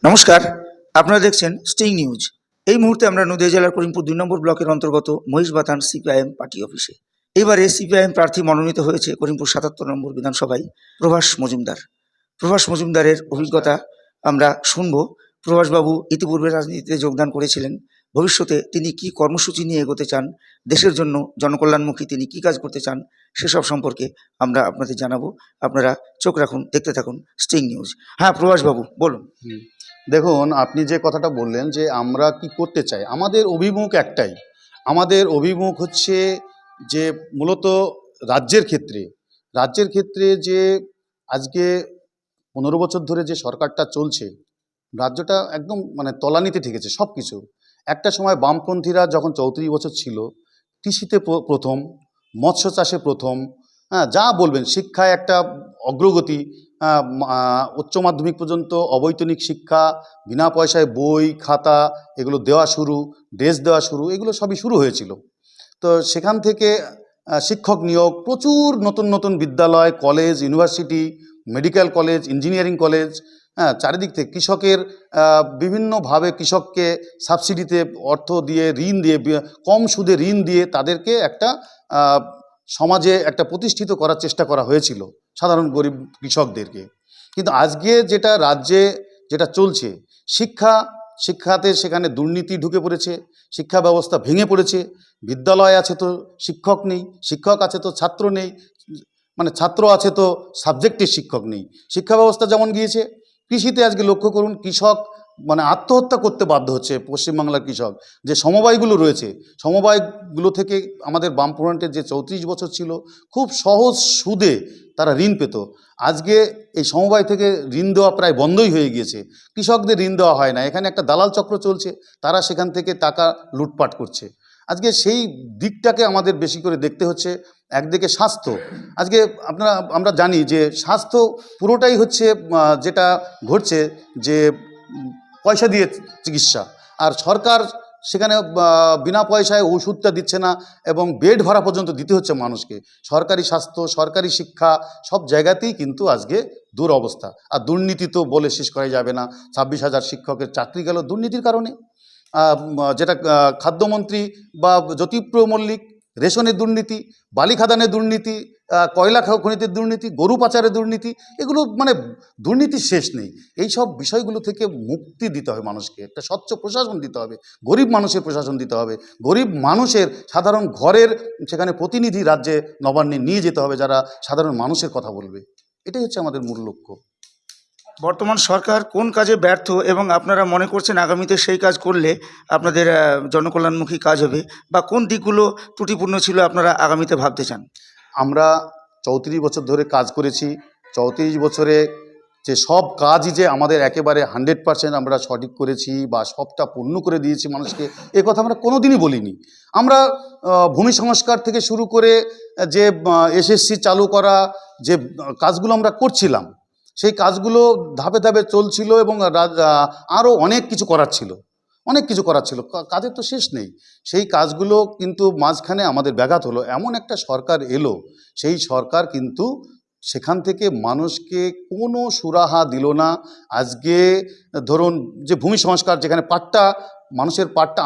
নমস্কার, আপনারা দেখছেন স্টিং নিউজ। এই মুহূর্তে আমরা নদীয়া জেলার করিমপুর ২ নম্বর ব্লকের অন্তর্গত মহিষবাথান সিপিআইএম পার্টি অফিসে। এবারে সিপিআইএম প্রার্থী মনোনীত হয়েছে করিমপুর ৭৭ নম্বর বিধানসভায় প্রভাস মজুমদার। প্রভাস মজুমদারের অভিজ্ঞতা আমরা শুনব। প্রভাসবাবু ইতিপূর্বে রাজনীতিতে যোগদান করেছিলেন। ভবিষ্যতে তিনি কি কর্মসূচি নিয়ে এগোতে চান, দেশের জন্য জনকল্যাণমুখী তিনি কি কাজ করতে চান, সেসব সম্পর্কে আমরা আপনাদের জানাবো। আপনারা চোখ রাখুন, দেখতে থাকুন স্টিং নিউজ। হ্যাঁ, প্রভাসবাবু বলুন। দেখুন, আপনি যে কথাটা বললেন যে আমরা কি করতে চাই, আমাদের অভিমুখ একটাই। আমাদের অভিমুখ হচ্ছে যে মূলত রাজ্যের ক্ষেত্রে যে আজকে ১৫ বছর ধরে যে সরকারটা চলছে, রাজ্যটা একদম তলানিতে ঠেকেছে সব কিছু। একটা সময় বামপন্থীরা যখন ৩৪ বছর ছিল, কৃষিতে প্রথম, মৎস্য চাষে প্রথম, হ্যাঁ যা বলবেন, শিক্ষায় একটা অগ্রগতি, উচ্চ মাধ্যমিক পর্যন্ত অবৈতনিক শিক্ষা, বিনা পয়সায় বই খাতা এগুলো দেওয়া শুরু, ড্রেস দেওয়া শুরু, এগুলো সবই শুরু হয়েছিল। তো সেখান থেকে শিক্ষক নিয়োগ, প্রচুর নতুন নতুন বিদ্যালয়, college, university, medical college, engineering college, হ্যাঁ চারিদিক থেকে কৃষকের বিভিন্নভাবে কৃষককে সাবসিডিতে অর্থ দিয়ে, ঋণ দিয়ে, কম সুদে ঋণ দিয়ে তাদেরকে একটা সমাজে একটা প্রতিষ্ঠিত করার চেষ্টা করা হয়েছিল সাধারণ গরিব কৃষকদেরকে। কিন্তু আজকে যেটা রাজ্যে যেটা চলছে, শিক্ষাতে সেখানে দুর্নীতি ঢুকে পড়েছে, শিক্ষা ব্যবস্থা ভেঙে পড়েছে। বিদ্যালয় আছে তো শিক্ষক নেই, শিক্ষক আছে তো ছাত্র নেই, ছাত্র আছে তো সাবজেক্টের শিক্ষক নেই। শিক্ষা ব্যবস্থা যেমন গিয়েছে, কৃষিতে আজকে লক্ষ্য করুন, কৃষক আত্মহত্যা করতে বাধ্য হচ্ছে। পশ্চিমবাংলার কৃষক যে সমবায়গুলো রয়েছে, সমবায়গুলো থেকে আমাদের বামফ্রন্টের যে ৩৪ বছর ছিল, খুব সহজ সুদে তারা ঋণ পেত। আজকে এই সমবায় থেকে ঋণ দেওয়া প্রায় বন্ধই হয়ে গিয়েছে, কৃষকদের ঋণ দেওয়া হয় না। এখানে একটা দালাল চক্র চলছে, তারা সেখান থেকে টাকা লুটপাট করছে। আজকে সেই দিকটাকে আমাদের বেশি করে দেখতে হচ্ছে। একদিকে স্বাস্থ্য, আজকে আমরা জানি যে স্বাস্থ্য পুরোটাই হচ্ছে যেটা ঘটছে যে পয়সা দিয়ে চিকিৎসা, আর সরকার সেখানে বিনা পয়সায় ওষুধটা দিচ্ছে না, এবং বেড ভাড়া পর্যন্ত দিতে হচ্ছে মানুষকে। সরকারি স্বাস্থ্য, সরকারি শিক্ষা সব জায়গাতেই কিন্তু আজকে দুরবস্থা। আর দুর্নীতি তো বলে শেষ করা যাবে না। ২৬,০০০ শিক্ষকের চাকরি গেল দুর্নীতির কারণে। যেটা খাদ্যমন্ত্রী বা জ্যোতিপ্রিয় মল্লিক, রেশনের দুর্নীতি, বালি খাদানের দুর্নীতি, কয়লা খনিতে দুর্নীতি, গরু পাচারের দুর্নীতি, এগুলো দুর্নীতির শেষ নেই। এই সব বিষয়গুলো থেকে মুক্তি দিতে হবে মানুষকে, একটা স্বচ্ছ প্রশাসন দিতে হবে, গরিব মানুষের প্রশাসন দিতে হবে, গরিব মানুষের সাধারণ ঘরের সেখানে প্রতিনিধি রাজ্যে নবান্নে নিয়ে যেতে হবে, যারা সাধারণ মানুষের কথা বলবে। এটাই হচ্ছে আমাদের মূল লক্ষ্য। বর্তমান সরকার কোন কাজে ব্যর্থ এবং আপনারা মনে করছেন আগামীতে সেই কাজ করলে আপনাদের জনকল্যাণমুখী কাজ হবে, বা কোন দিকগুলো ত্রুটিপূর্ণ ছিল আপনারা আগামীতে ভাবতে চান? আমরা ৩৪ বছর ধরে কাজ করেছি। ৩৪ বছরে যে সব কাজই যে আমাদের একেবারে 100% আমরা সঠিক করেছি বা সবটা পূর্ণ করে দিয়েছি মানুষকে, এ কথা আমরা কোনোদিনই বলিনি। আমরা ভূমি সংস্কার থেকে শুরু করে যে এসএসসি চালু করা, যে কাজগুলো আমরা করছিলাম, সেই কাজগুলো ধাপে ধাপে চলছিল, এবং আরও অনেক কিছু করার ছিল, কাজের তো শেষ নেই। সেই কাজগুলো কিন্তু মাঝখানে আমাদের ব্যাঘাত হলো। এমন একটা সরকার এলো, সেই সরকার কিন্তু সেখান থেকে মানুষকে কোনো সুরাহা দিল না। আজকে ধরুন যে ভূমি সংস্কার, যেখানে মানুষের পাট্টা,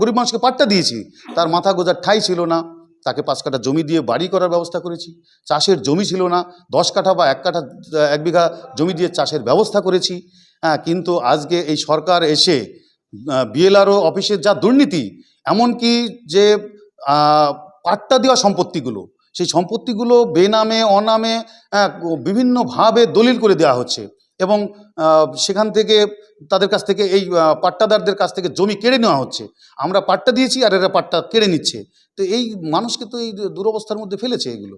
গরিব মানুষকে পাট্টা দিয়েছি, তার মাথা গোঁজার ঠাঁই ছিল না, তাকে 5 কাঠা জমি দিয়ে বাড়ি করার ব্যবস্থা করেছি। চাষের জমি ছিল না, 10 কাঠা বা 1 বিঘা জমি দিয়ে চাষের ব্যবস্থা করেছি। হ্যাঁ, কিন্তু আজকে এই সরকার এসে বিএলআরও অফিসের যা দুর্নীতি, এমনকি যে পাট্টা দেওয়া সম্পত্তিগুলো, সেই সম্পত্তিগুলো বেনামে অনামে বিভিন্নভাবে দলিল করে দেওয়া হচ্ছে, এবং সেখান থেকে তাদের কাছ থেকে এই পাট্টাদারদের কাছ থেকে জমি কেড়ে নেওয়া হচ্ছে। আমরা পাট্টা দিয়েছি আর এরা পাট্টা কেড়ে নিচ্ছে। তো এই মানুষকে তো এই দুরবস্থার মধ্যে ফেলেছে এগুলো।